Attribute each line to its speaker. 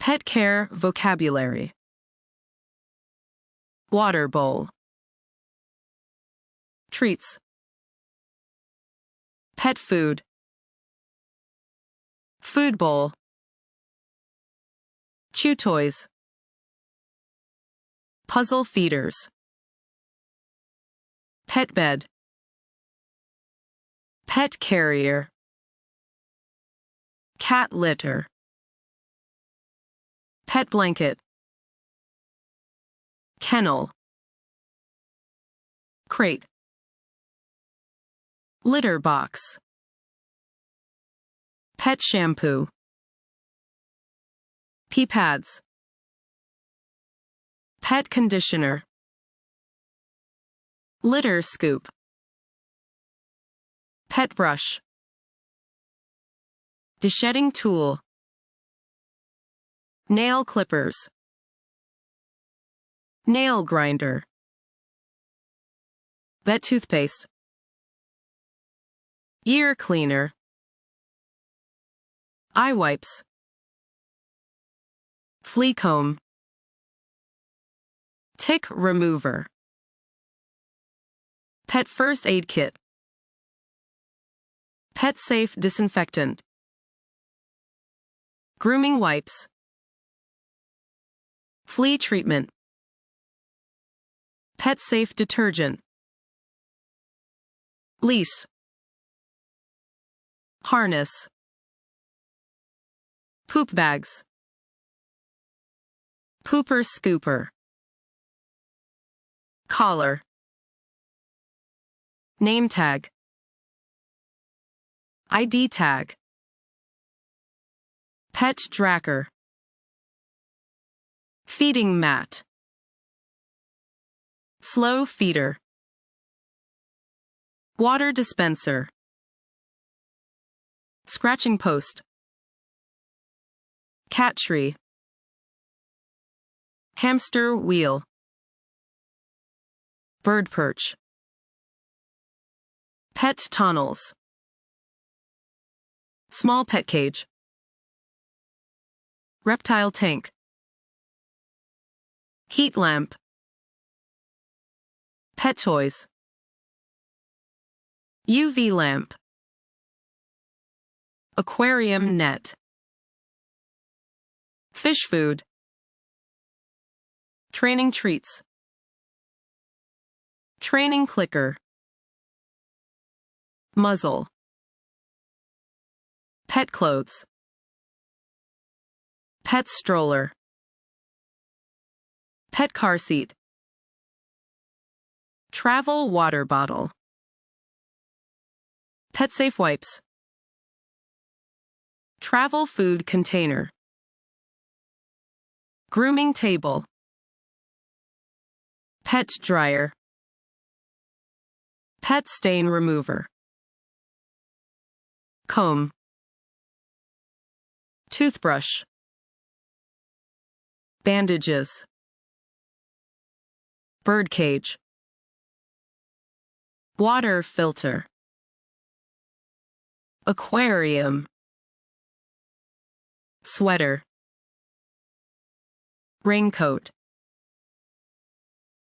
Speaker 1: Pet care vocabulary. Water bowl. Treats. Pet food. Food bowl. Chew toys. Puzzle feeders. Pet bed. Pet carrier. Cat litter. Pet blanket. Kennel. Crate. Litter box. Pet shampoo. Pee pads. Pet conditioner. Litter scoop. Pet brush. Deshedding tool. Nail clippers. Nail grinder. Vet toothpaste. Ear cleaner. Eye wipes. Flea comb. Tick remover. Pet first aid kit. Pet safe disinfectant. Grooming wipes. Flea treatment. Pet safe detergent. Leash. Harness. Poop bags. Pooper scooper. Collar. Name tag. ID tag. Pet tracker. Feeding mat. Slow feeder. Water dispenser. Scratching post. Cat tree. Hamster wheel. Bird perch. Pet tunnels. Small pet cage. Reptile tank. Heat lamp. Pet toys. UV lamp. Aquarium net. Fish food. Training treats. Training clicker. Muzzle. Pet clothes. Pet stroller. Pet car seat. Travel water bottle. Pet safe wipes. Travel food container. Grooming table. Pet dryer. Pet stain remover. Comb. Toothbrush. Bandages. Bird cage. Water filter. Aquarium. Sweater. Raincoat.